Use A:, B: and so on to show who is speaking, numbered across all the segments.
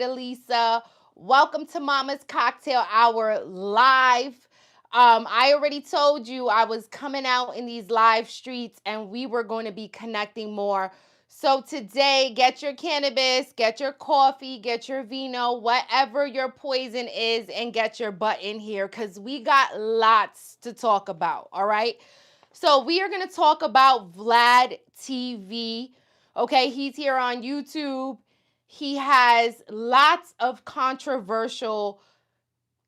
A: Lisa. Welcome to Mama's Cocktail Hour live. I already told you I was coming out in these live streets and we were going to be connecting more. So today, get your cannabis, get your coffee, get your vino, whatever your poison is, and get your butt in here because we got lots to talk about. All right. So we are going to talk about Vlad TV. Okay, he's here on YouTube. He has lots of controversial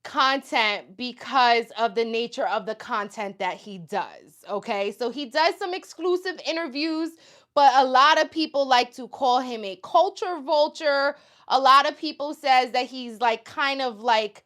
A: content because of the nature of the content that he does. Okay, so he does some exclusive interviews, but a lot of people like to call him a culture vulture. A lot of people says that he's like kind of like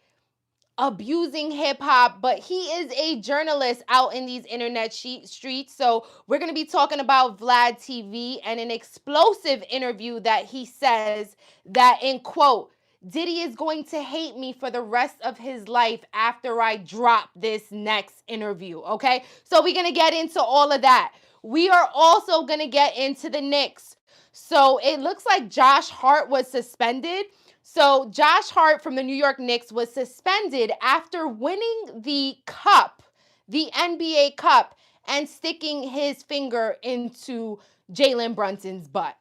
A: abusing hip hop, but he is a journalist out in these internet streets. So we're going to be talking about Vlad TV and an explosive interview that he says that, in quote, Diddy is going to hate me for the rest of his life after I drop this next interview. Okay, so we're going to get into all of that. We are also going to get into the Knicks. So it looks like Josh Hart was suspended. So Josh Hart from the New York Knicks was suspended after winning the cup, the NBA Cup, and sticking his finger into Jalen Brunson's butt.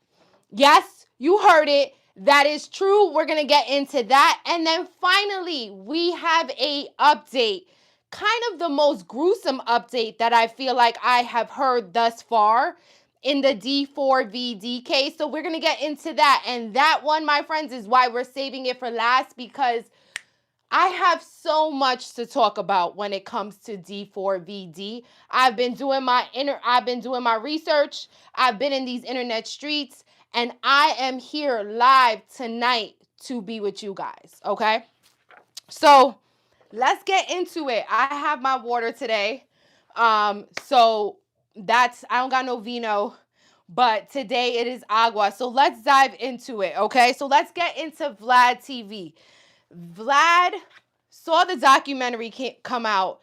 A: Yes, you heard it. That is true. We're going to get into that. And then finally, we have a update, kind of the most gruesome update that I feel like I have heard thus far in the D4VD case. So we're going to get into that. And that one, my friends, is why we're saving it for last, because I have so much to talk about when it comes to D4VD. I've been doing my research. I've been in these internet streets, and I am here live tonight to be with you guys, okay? So let's get into it. I have my water today. So I don't got no vino, but today it is agua. So let's dive into it, okay? So let's get into Vlad TV. Vlad saw the documentary come out,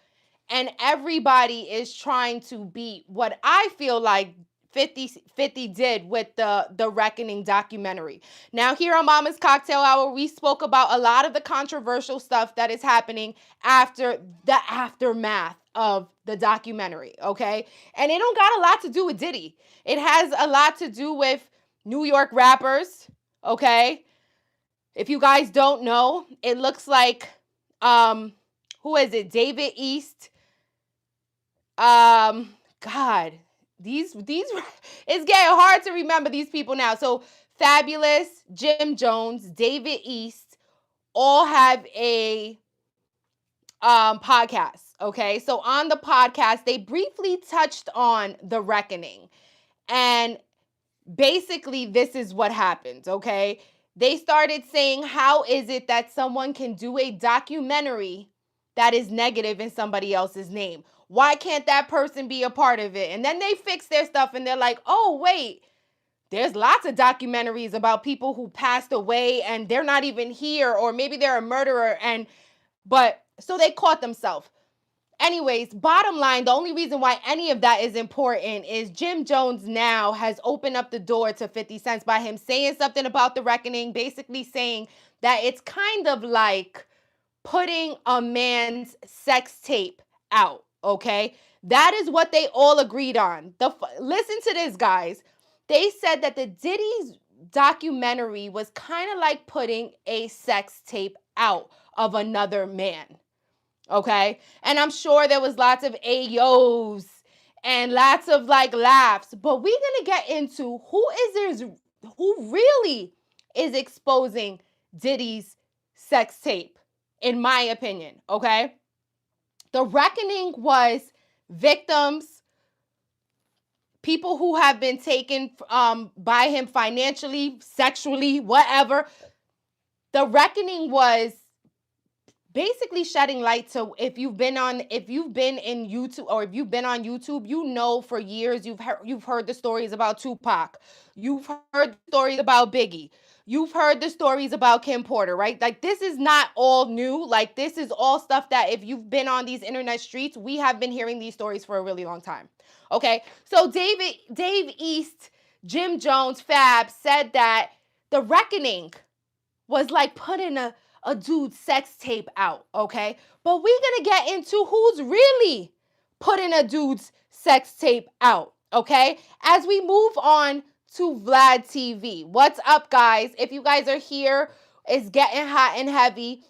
A: and everybody is trying to beat what I feel like 50 did with the Reckoning documentary. Now, here on Mama's Cocktail Hour, we spoke about a lot of the controversial stuff that is happening after the aftermath of the documentary, okay? And it don't got a lot to do with Diddy. It has a lot to do with New York rappers, okay? If you guys don't know, it looks like who is it? David East. God, these it's getting hard to remember these people now. So Fabulous, Jim Jones, David East all have a podcast, okay? So on the podcast, they briefly touched on the Reckoning. And basically this is what happened, okay? They started saying, how is it that someone can do a documentary that is negative in somebody else's name? Why can't that person be a part of it? And then they fix their stuff and they're like, oh, wait, there's lots of documentaries about people who passed away and they're not even here, or maybe they're a murderer. But so they caught themselves. Anyways, bottom line, the only reason why any of that is important is Jim Jones now has opened up the door to 50 Cent by him saying something about the Reckoning, basically saying that it's kind of like putting a man's sex tape out, okay? That is what they all agreed on. Listen to this, guys. They said that the Diddy's documentary was kind of like putting a sex tape out of another man. Okay. And I'm sure there was lots of ayos and lots of like laughs, but we're going to get into who really is exposing Diddy's sex tape, in my opinion. Okay. The Reckoning was victims, people who have been taken by him financially, sexually, whatever. The Reckoning was basically shedding light to, if you've been in YouTube, or if you've been on YouTube, you know, for years you've heard the stories about Tupac, you've heard the stories about Biggie, you've heard the stories about Kim Porter, right? Like, this is not all new. Like, this is all stuff that if you've been on these internet streets, we have been hearing these stories for a really long time. Okay, so Dave East, Jim Jones, Fab said that the Reckoning was like putting a dude's sex tape out, okay? But we're gonna get into who's really putting a dude's sex tape out, okay? As we move on to Vlad TV. What's up, guys? If you guys are here, it's getting hot and heavy.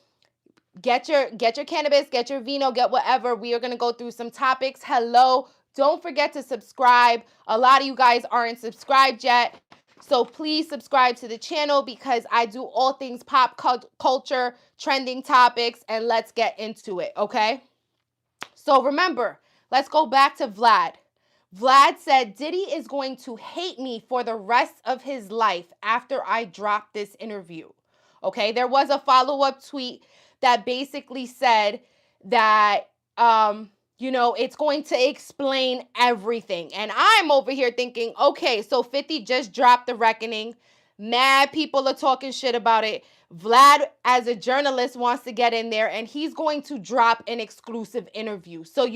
A: Get your cannabis, get your vino, get whatever. We are going to go through some topics. Hello. Don't forget to subscribe. A lot of you guys aren't subscribed yet. So please subscribe to the channel because I do all things pop culture, trending topics, and let's get into it, okay? So remember, let's go back to Vlad. Vlad said, Diddy is going to hate me for the rest of his life after I drop this interview. Okay, there was a follow-up tweet that basically said that, it's going to explain everything. And I'm over here thinking, okay, so 50 just dropped The Reckoning. Mad people are talking shit about it. Vlad, as a journalist, wants to get in there, and he's going to drop an exclusive interview. So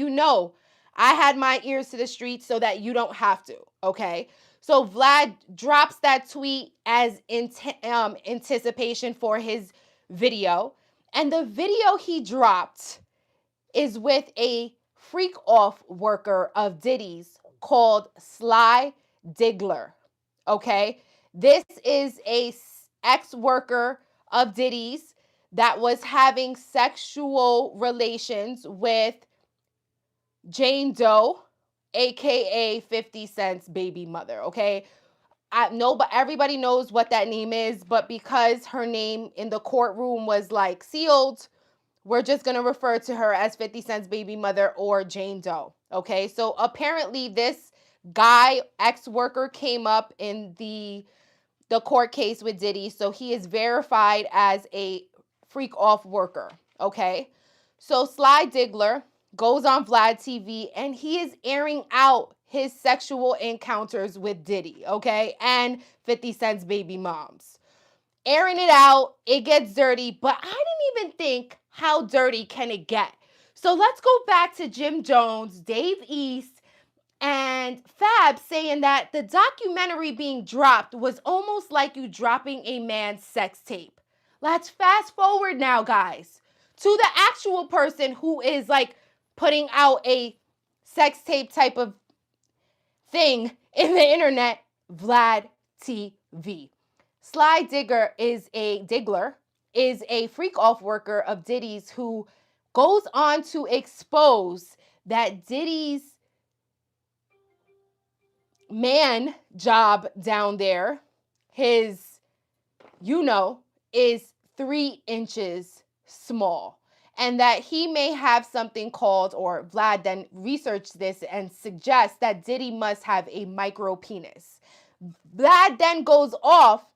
A: I had my ears to the streets so that you don't have to, okay? So Vlad drops that tweet as anticipation for his video. And the video he dropped is with a freak-off worker of Diddy's called Sly Diggler, okay? This is a ex-worker of Diddy's that was having sexual relations with Jane Doe, aka 50 Cent's baby mother, okay? But everybody knows what that name is, but because her name in the courtroom was like sealed, we're just going to refer to her as 50 Cent's baby mother or Jane Doe, okay? So apparently this guy, ex-worker, came up in the court case with Diddy, so he is verified as a freak-off worker, okay? So Sly Diggler goes on Vlad TV and he is airing out his sexual encounters with Diddy, okay? And 50 Cent's baby moms. Airing it out, it gets dirty, but I didn't even think how dirty can it get. So let's go back to Jim Jones, Dave East, and Fab saying that the documentary being dropped was almost like you dropping a man's sex tape. Let's fast forward now, guys, to the actual person who is like putting out a sex tape type of thing in the internet, Vlad TV. Sly Diggler is a freak-off worker of Diddy's who goes on to expose that Diddy's man job down there, his, is 3 inches small. And that he may have something called, or Vlad then researched this and suggests that Diddy must have a micro penis. Vlad then goes off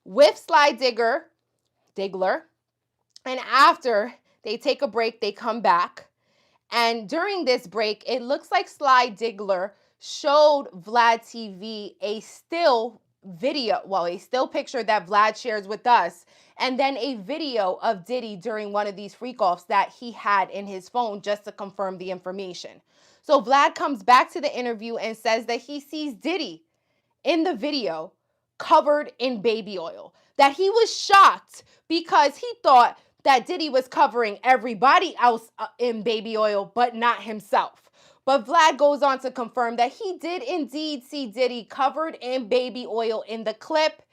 A: with Sly Diggler, and after they take a break, they come back. And during this break, it looks like Sly Diggler showed Vlad TV a still picture that Vlad shares with us, and then a video of Diddy during one of these freak-offs that he had in his phone just to confirm the information. So Vlad comes back to the interview and says that he sees Diddy in the video covered in baby oil, that he was shocked because he thought that Diddy was covering everybody else in baby oil, but not himself. But Vlad goes on to confirm that he did indeed see Diddy covered in baby oil in the clip,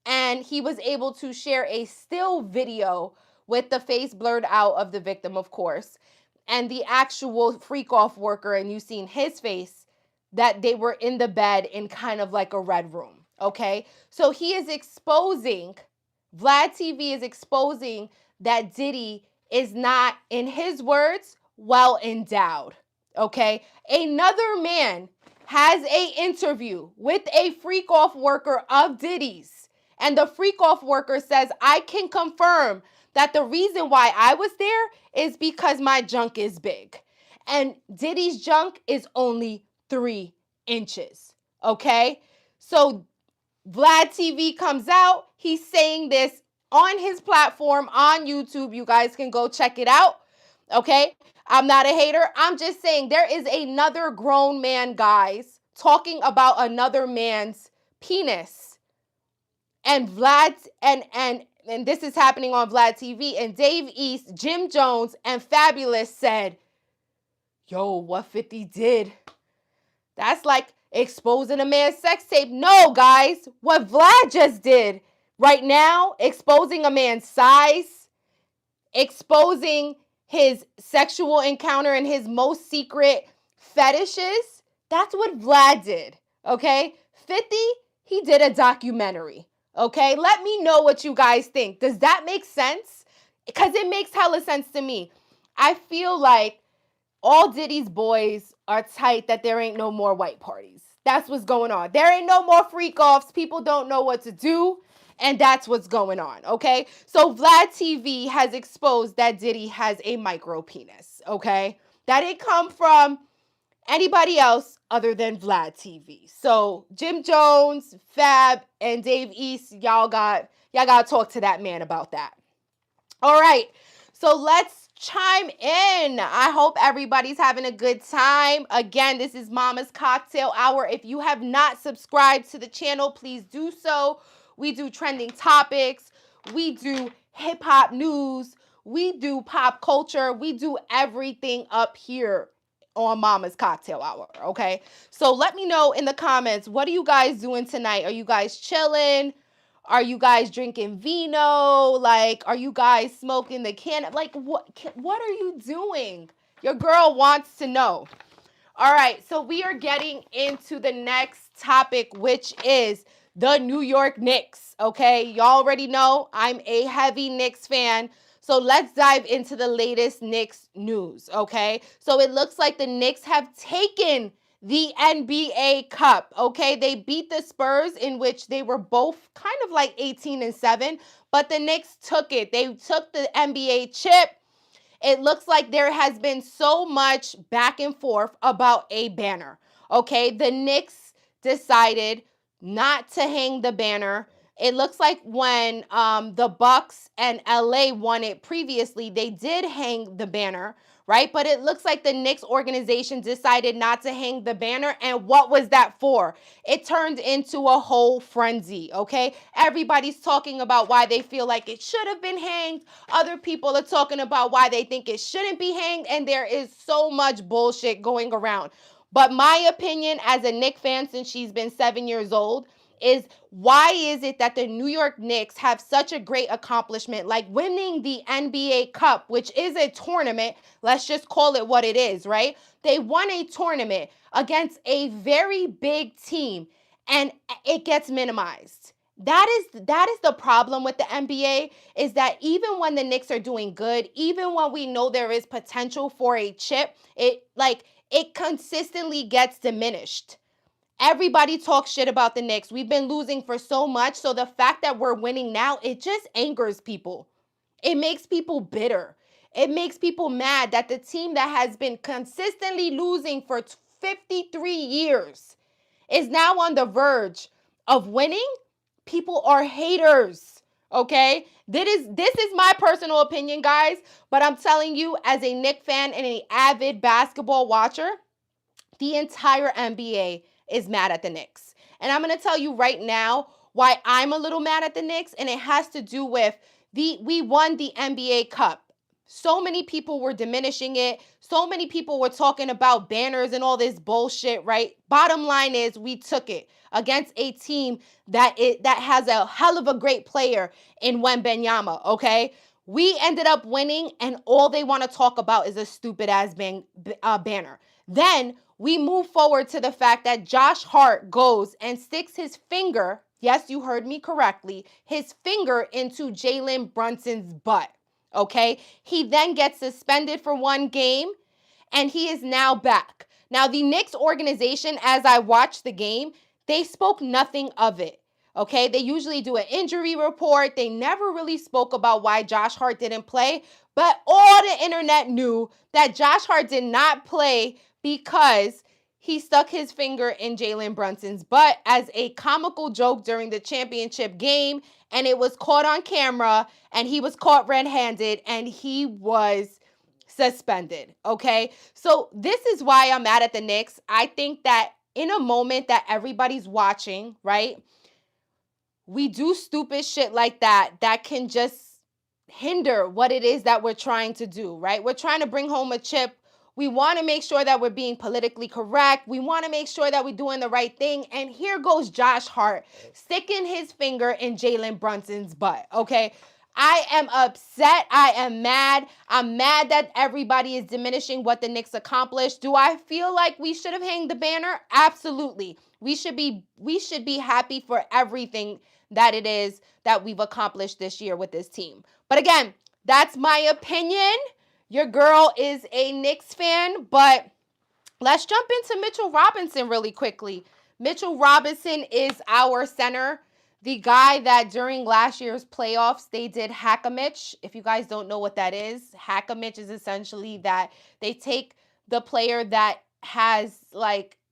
A: and he was able to share a still video with the face blurred out of the victim, of course, and the actual freak-off worker, and you've seen his face, that they were in the bed in kind of like a red room, okay? So Vlad TV is exposing that Diddy is not, in his words, well endowed. Okay, another man has an interview with a freak-off worker of Diddy's, and the freak-off worker says, I can confirm that the reason why I was there is because my junk is big, and Diddy's junk is only 3 inches, okay? So Vlad TV comes out, he's saying this on his platform on YouTube. You guys can go check it out, okay? I'm not a hater. I'm just saying there is another grown man, guys, talking about another man's penis. And Vlad and and this is happening on Vlad TV, and Dave East, Jim Jones, and Fabulous said, yo, what 50 did, that's like exposing a man's sex tape. No, guys, what Vlad just did right now, exposing a man's size, exposing his sexual encounter and his most secret fetishes, that's what Vlad did, okay? 50, he did a documentary, okay? Let me know what you guys think. Does that make sense? Because it makes hella sense to me. I feel like all Diddy's boys are tight that there ain't no more white parties. That's what's going on. There ain't no more freak offs. People don't know what to do. And that's what's going on, okay? So Vlad TV has exposed that Diddy has a micro penis, okay? That didn't come from anybody else other than Vlad TV. So Jim Jones, Fab, and Dave East, y'all gotta talk to that man about that. All right, so let's chime in. I hope everybody's having a good time. Again, this is Mama's Cocktail Hour. If you have not subscribed to the channel, please do so. We do trending topics. We do hip hop news. We do pop culture. We do everything up here on Mama's Cocktail Hour, okay? So let me know in the comments, what are you guys doing tonight? Are you guys chilling? Are you guys drinking vino? Like, are you guys smoking the can? Like, what are you doing? Your girl wants to know. All right, so we are getting into the next topic, which is the New York Knicks, okay? Y'all already know I'm a heavy Knicks fan. So let's dive into the latest Knicks news, okay? So it looks like the Knicks have taken the NBA Cup, okay? They beat the Spurs, in which they were both kind of like 18-7, but the Knicks took it. They took the NBA chip. It looks like there has been so much back and forth about a banner, okay? The Knicks decided not to hang the banner. It looks like when the Bucks and LA won it previously, they did hang the banner, right? But it looks like the Knicks organization decided not to hang the banner. And what was that for? It turned into a whole frenzy, okay? Everybody's talking about why they feel like it should have been hanged. Other people are talking about why they think it shouldn't be hanged. And there is so much bullshit going around. But my opinion as a Knicks fan, since she's been 7 years old, is why is it that the New York Knicks have such a great accomplishment like winning the NBA Cup, which is a tournament, let's just call it what it is, right? They won a tournament against a very big team and it gets minimized. That is the problem with the NBA, is that even when the Knicks are doing good, even when we know there is potential for a chip, it consistently gets diminished. Everybody talks shit about the Knicks. We've been losing for so much. So the fact that we're winning now, it just angers people. It makes people bitter. It makes people mad that the team that has been consistently losing for 53 years is now on the verge of winning. People are haters. Okay? This is my personal opinion, guys. But I'm telling you, as a Knicks fan and an avid basketball watcher, the entire NBA is mad at the Knicks. And I'm going to tell you right now why I'm a little mad at the Knicks, and it has to do with we won the NBA Cup. So many people were diminishing it. So many people were talking about banners and all this bullshit, right? Bottom line is we took it against a team that has a hell of a great player in Wembanyama, okay? We ended up winning, and all they want to talk about is a stupid-ass banner. Then we move forward to the fact that Josh Hart goes and sticks his finger, yes, you heard me correctly, his finger into Jalen Brunson's butt, okay? He then gets suspended for 1 game, and he is now back. Now, the Knicks organization, as I watched the game, they spoke nothing of it, okay? They usually do an injury report. They never really spoke about why Josh Hart didn't play, but all the internet knew that Josh Hart did not play because he stuck his finger in Jalen Brunson's butt as a comical joke during the championship game, and it was caught on camera, and he was caught red-handed, and he was suspended, okay? So this is why I'm mad at the Knicks. I think that in a moment that everybody's watching, right, we do stupid shit like that can just hinder what it is that we're trying to do, right? We're trying to bring home a chip. We want to make sure that we're being politically correct. We want to make sure that we're doing the right thing. And here goes Josh Hart sticking his finger in Jalen Brunson's butt, okay? I am upset. I am mad. I'm mad that everybody is diminishing what the Knicks accomplished. Do I feel like we should have hanged the banner? Absolutely. We should be happy for everything that it is that we've accomplished this year with this team. But again, that's my opinion. Your girl is a Knicks fan, but let's jump into Mitchell Robinson really quickly. Mitchell Robinson is our center, the guy that during last year's playoffs, they did hack-a-mitch. If you guys don't know what that is, hack-a-mitch is essentially that they take the player that has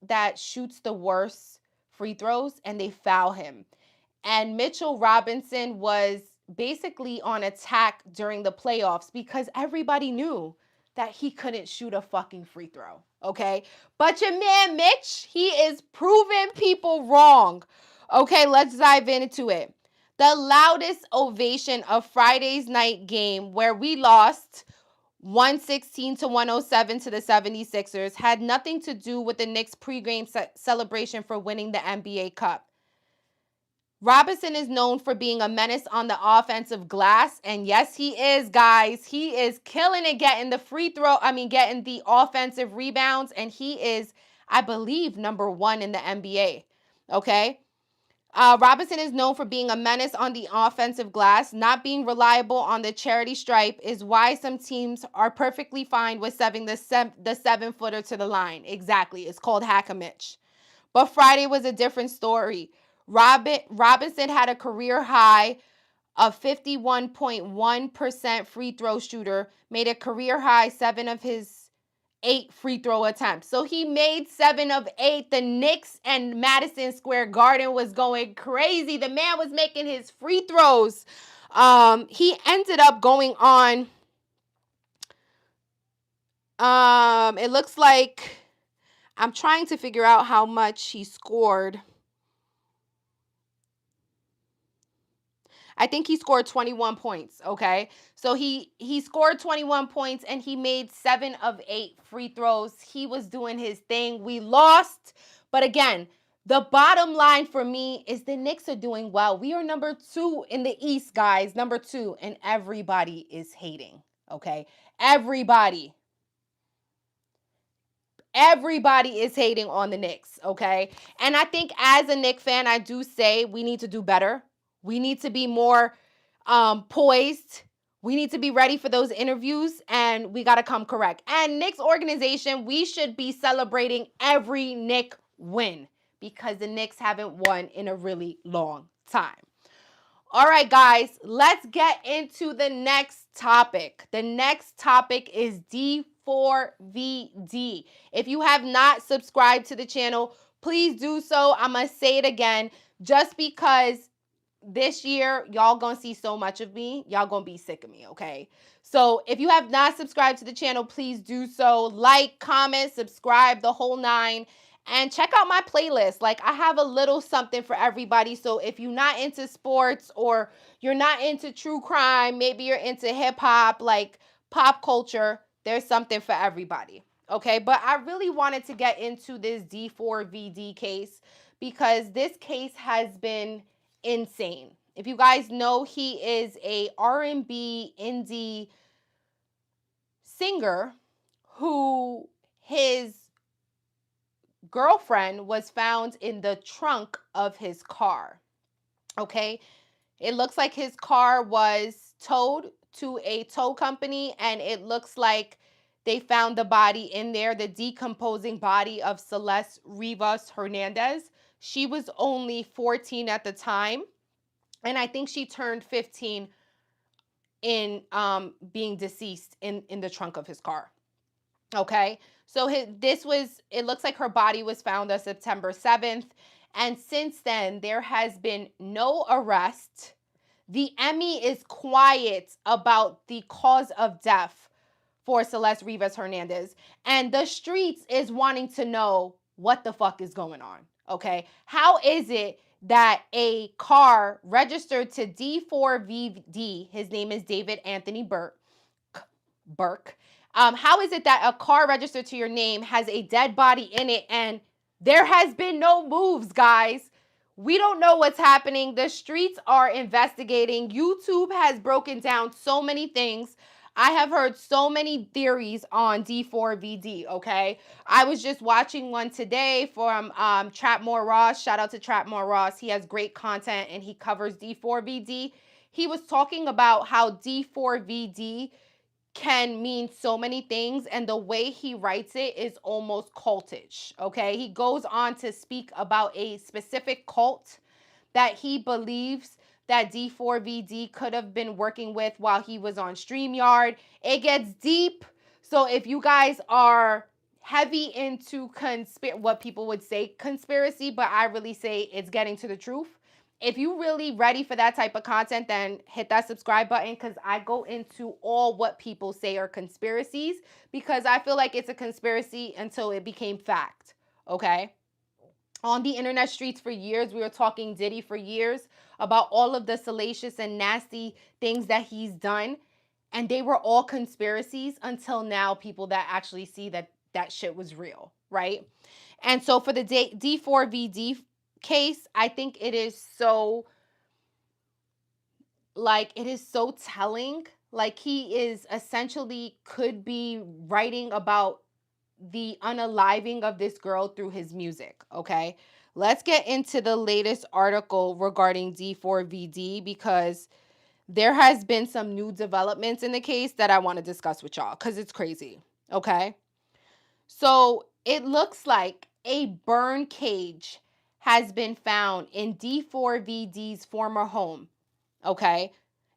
A: that shoots the worst free throws and they foul him. And Mitchell Robinson was basically on attack during the playoffs because everybody knew that he couldn't shoot a fucking free throw, okay? But your man Mitch, he is proving people wrong. Okay, let's dive into it. The loudest ovation of Friday's night game where we lost 116 to 107 to the 76ers had nothing to do with the Knicks pregame celebration for winning the NBA Cup. Robinson is known for being a menace on the offensive glass. And yes, he is, guys. He is killing it, getting getting the offensive rebounds. And he is, I believe, number 1 in the NBA. Okay? Robinson is known for being a menace on the offensive glass. Not being reliable on the charity stripe is why some teams are perfectly fine with setting the 7-footer to the line. Exactly. It's called hack-a-mitch. But Friday was a different story. Robinson had a career high of 51.1% free throw shooter, made a career high 7 of his 8 free throw attempts. So he made 7 of 8. The Knicks and Madison Square Garden was going crazy. The man was making his free throws. He ended up going on. It looks like I'm trying to figure out how much he scored. I think he scored 21 points, okay? So he scored 21 points and he made 7 of 8 free throws. He was doing his thing. We lost, but again, the bottom line for me is the Knicks are doing well. We are number 2 in the East, guys, number 2, and everybody is hating, okay? Everybody is hating on the Knicks, okay? And I think as a Knicks fan, I do say we need to do better. We need to be more poised. We need to be ready for those interviews, and we got to come correct. And Knicks organization, we should be celebrating every Knicks win because the Knicks haven't won in a really long time. All right, guys, let's get into the next topic. The next topic is D4VD. If you have not subscribed to the channel, please do so. I'm going to say it again just because this year, y'all gonna see so much of me. Y'all gonna be sick of me, okay? So if you have not subscribed to the channel, please do so. Like, comment, subscribe, the whole 9. And check out my playlist. Like, I have a little something for everybody. So if you're not into sports or you're not into true crime, maybe you're into hip-hop, like pop culture, there's something for everybody, okay? But I really wanted to get into this D4VD case because this case has been insane. If you guys know, he is a R&B indie singer who his girlfriend was found in the trunk of his car. Okay? It looks like his car was towed to a tow company, and it looks like they found the body in there, the decomposing body of Celeste Rivas Hernandez. She was only 14 at the time, and I think she turned 15 in being deceased in the trunk of his car. Okay, so it looks like her body was found on September 7th, and since then, there has been no arrest. The Emmy is quiet about the cause of death for Celeste Rivas Hernandez, and the streets is wanting to know what the fuck is going on. Okay, how is it that a car registered to D4VD, his name is David Anthony Burke. How is it that a car registered to your name has a dead body in it and there has been no moves, guys? We don't know what's happening. The streets are investigating. YouTube has broken down so many things. I have heard so many theories on D4VD, okay? I was just watching one today from Trapmore Ross. Shout out to Trapmore Ross. He has great content and he covers D4VD. He was talking about how D4VD can mean so many things, and the way he writes it is almost cultish, okay? He goes on to speak about a specific cult that he believes that D4VD could have been working with while he was on StreamYard. It gets deep. So if you guys are heavy into what people would say conspiracy, but I really say it's getting to the truth. If you really ready for that type of content, then hit that subscribe button, because I go into all what people say are conspiracies, because I feel like it's a conspiracy until it became fact, okay? On the internet streets for years, we were talking Diddy for years about all of the salacious and nasty things that he's done, and they were all conspiracies until now people that actually see that that shit was real, right? And so for the D4VD case, I think it is so, like, it is so telling. Like, he is essentially could be writing about the unaliving of this girl through his music, okay? Let's get into the latest article regarding D4VD, because there has been some new developments in the case that I want to discuss with y'all, because it's crazy, okay? So it looks like a burn cage has been found in D4VD's former home, okay?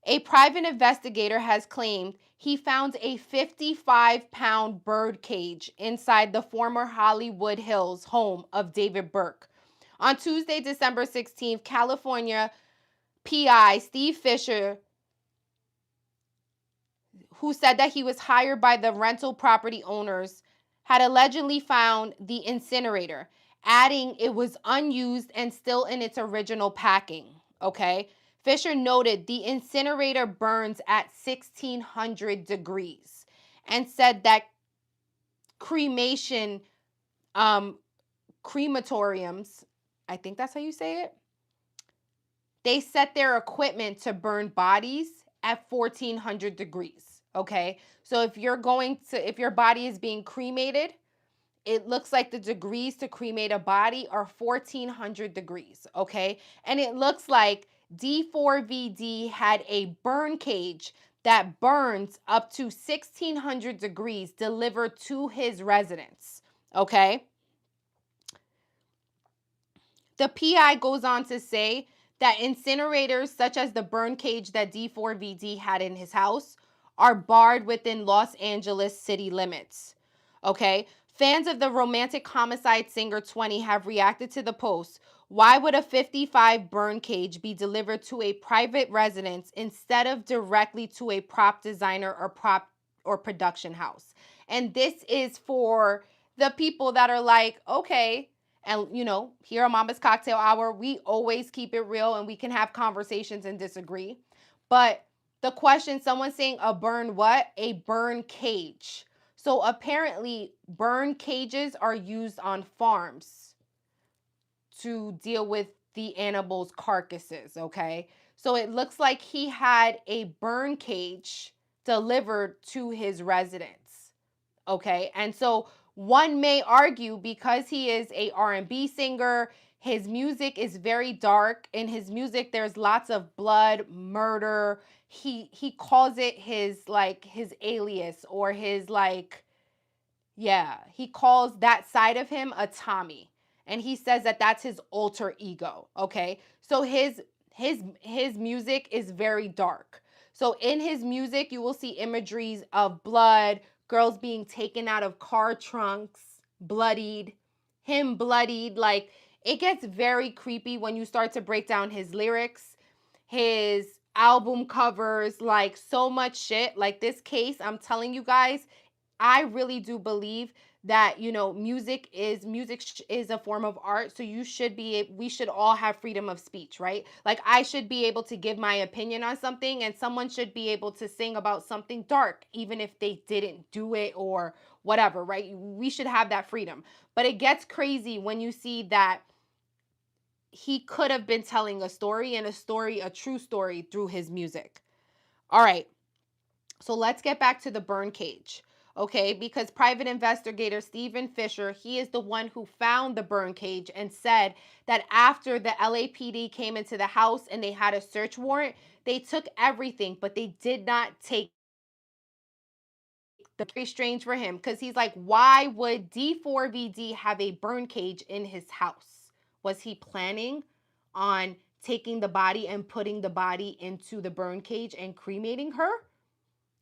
A: A private investigator has claimed he found a 55-pound bird cage inside the former Hollywood Hills home of David Burke. On Tuesday, December 16th, California PI Steve Fisher, who said that he was hired by the rental property owners, had allegedly found the incinerator, adding it was unused and still in its original packing, okay? Fisher noted the incinerator burns at 1,600 degrees and said that crematoriums, I think that's how you say it, they set their equipment to burn bodies at 1,400 degrees, okay? So if your body is being cremated, it looks like the degrees to cremate a body are 1,400 degrees, okay? And it looks like D4VD had a burn cage that burns up to 1,600 degrees delivered to his residence, okay? The PI goes on to say that incinerators such as the burn cage that D4VD had in his house are barred within Los Angeles city limits, okay? Fans of the romantic homicide singer 20 have reacted to the post. Why would a 55 burn cage be delivered to a private residence instead of directly to a prop designer or production house? And this is for the people that are like, okay, and here on Mama's Cocktail Hour, we always keep it real and we can have conversations and disagree. But the question, someone's saying a burn what? A burn cage. So apparently burn cages are used on farms to deal with the animals' carcasses, okay? So it looks like he had a burn cage delivered to his residence, okay? And so one may argue, because he is a R&B singer, his music is very dark. In his music, there's lots of blood, murder. He calls it his alias, or his he calls that side of him a Tommy. And he says that that's his alter ego, okay? So his music is very dark. So in his music, you will see imageries of blood, girls being taken out of car trunks, bloodied, him bloodied. Like, it gets very creepy when you start to break down his lyrics, his album covers, like so much shit. Like, this case, I'm telling you guys, I really do believe that, music is a form of art. So we should all have freedom of speech, right? Like I should be able to give my opinion on something, and someone should be able to sing about something dark, even if they didn't do it or whatever, right? We should have that freedom. But it gets crazy when you see that he could have been telling a story, and a true story through his music. All right. So let's get back to the burn cage. Okay, because private investigator Stephen Fisher, he is the one who found the burn cage and said that after the LAPD came into the house and they had a search warrant, they took everything, but they did not take the very strange for him, because he's like, why would D4VD have a burn cage in his house? Was he planning on taking the body and putting the body into the burn cage and cremating her?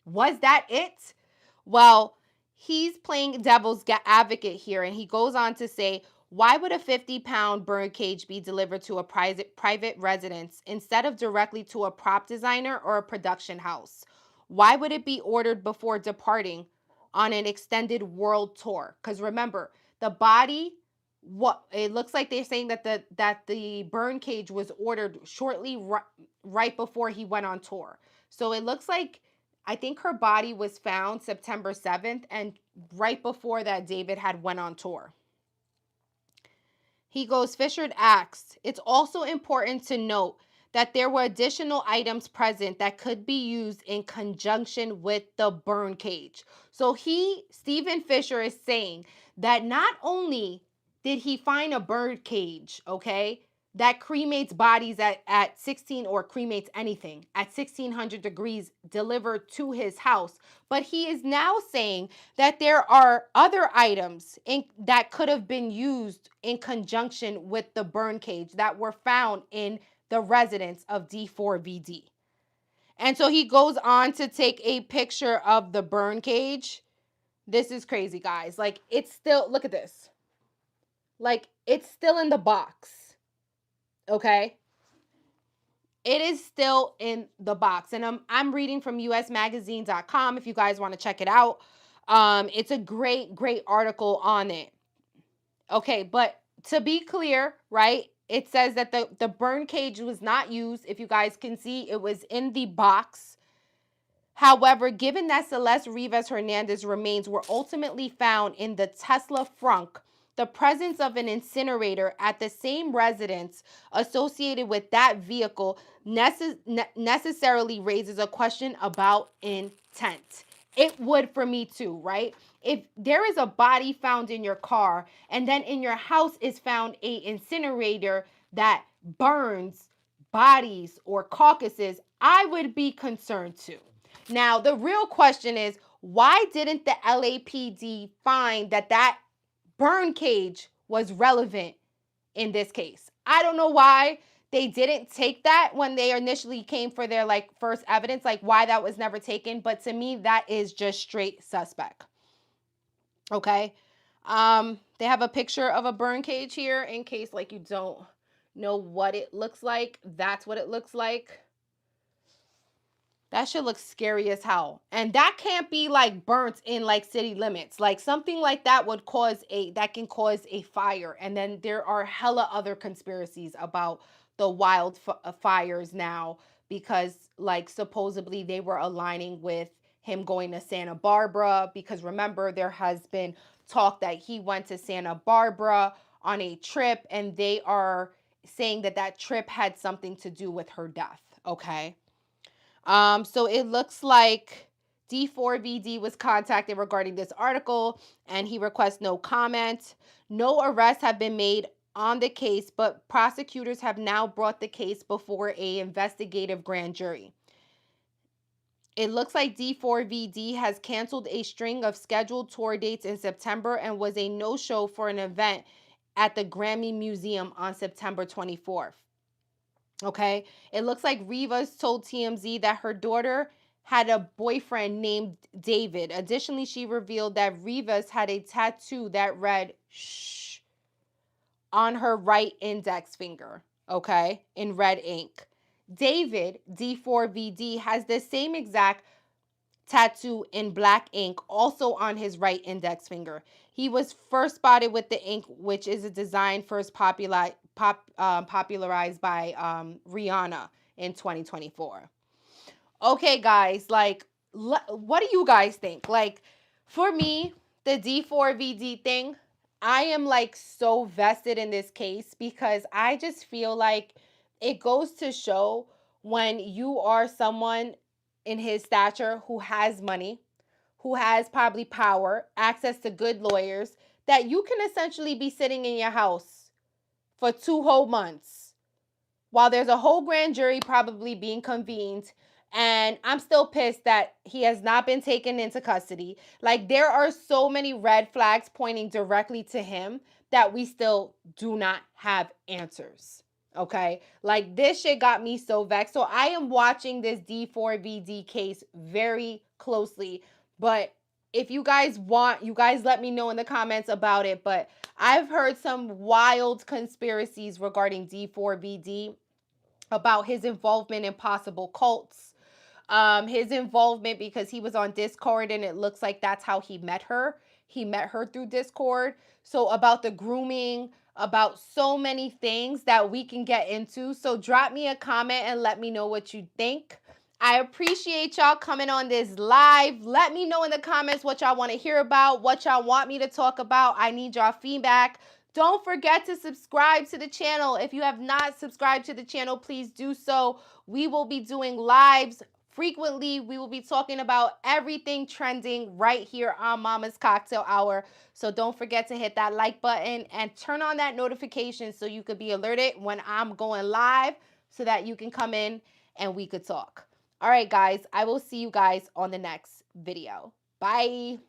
A: Was that it? Well, he's playing devil's advocate here, and he goes on to say, why would a 50-pound bird cage be delivered to a private residence instead of directly to a prop designer or a production house? Why would it be ordered before departing on an extended world tour? Because remember, the body, what it looks like they're saying that the burn cage was ordered shortly right before he went on tour. So it looks like, I think her body was found September 7th, and right before that, David had went on tour. He goes, Fisher asks, it's also important to note that there were additional items present that could be used in conjunction with the burn cage. So Stephen Fisher is saying that not only did he find a bird cage, okay, that cremates bodies at 16, or cremates anything at 1600 degrees delivered to his house, but he is now saying that there are other items that could have been used in conjunction with the burn cage that were found in the residence of D4VD. And so he goes on to take a picture of the burn cage. This is crazy, guys. Like, it's still, look at this. Like, it's still in the box. Okay? It is still in the box. And I'm reading from usmagazine.com if you guys want to check it out. It's a great article on it. Okay, but to be clear, right? It says that the burn cage was not used. If you guys can see, it was in the box. However, given that Celeste Rivas Hernandez remains were ultimately found in the Tesla frunk, the presence of an incinerator at the same residence associated with that vehicle necessarily raises a question about intent. It would for me too, right? If there is a body found in your car, and then in your house is found a incinerator that burns bodies or carcasses, I would be concerned too. Now, the real question is, why didn't the LAPD find that burn cage was relevant in this case? I don't know why they didn't take that when they initially came for their first evidence, like why that was never taken. But to me, that is just straight suspect. Okay. They have a picture of a burn cage here in case you don't know what it looks like. That's what it looks like. That shit looks scary as hell. And that can't be burnt in city limits. Something like that can cause a fire. And then there are hella other conspiracies about the fires now, because supposedly they were aligning with him going to Santa Barbara, because remember, there has been talk that he went to Santa Barbara on a trip, and they are saying that trip had something to do with her death. Okay. So it looks like D4VD was contacted regarding this article, and he requests no comment. No arrests have been made on the case, but prosecutors have now brought the case before an investigative grand jury. It looks like D4VD has canceled a string of scheduled tour dates in September and was a no-show for an event at the Grammy Museum on September 24th. Okay. It looks like Rivas told TMZ that her daughter had a boyfriend named David. Additionally, she revealed that Rivas had a tattoo that read "shh" on her right index finger, okay, in red ink. David, D4VD, has the same exact tattoo in black ink, also on his right index finger. He was first spotted with the ink, which is a design first popularized by Rihanna in 2024. Okay, guys, like, what do you guys think? Like, for me, the D4VD thing, I am like so vested in this case because I just feel like it goes to show when you are someone in his stature who has money, who has probably power, access to good lawyers, that you can essentially be sitting in your house for 2 whole months while there's a whole grand jury probably being convened. And I'm still pissed that he has not been taken into custody. Like, there are so many red flags pointing directly to him that we still do not have answers. Okay? Like, this shit got me so vexed. So I am watching this D4VD case very closely. But if you guys want, you guys let me know in the comments about it. But I've heard some wild conspiracies regarding D4VD, about his involvement in possible cults, his involvement because he was on Discord and it looks like that's how he met her. He met her through Discord. So about the grooming, about so many things that we can get into. So drop me a comment and let me know what you think. I appreciate y'all coming on this live. Let me know in the comments what y'all want to hear about, what y'all want me to talk about. I need y'all feedback. Don't forget to subscribe to the channel. If you have not subscribed to the channel, please do so. We will be doing lives frequently. We will be talking about everything trending right here on Mama's Cocktail Hour. So don't forget to hit that like button and turn on that notification so you could be alerted when I'm going live so that you can come in and we could talk. All right, guys, I will see you guys on the next video. Bye.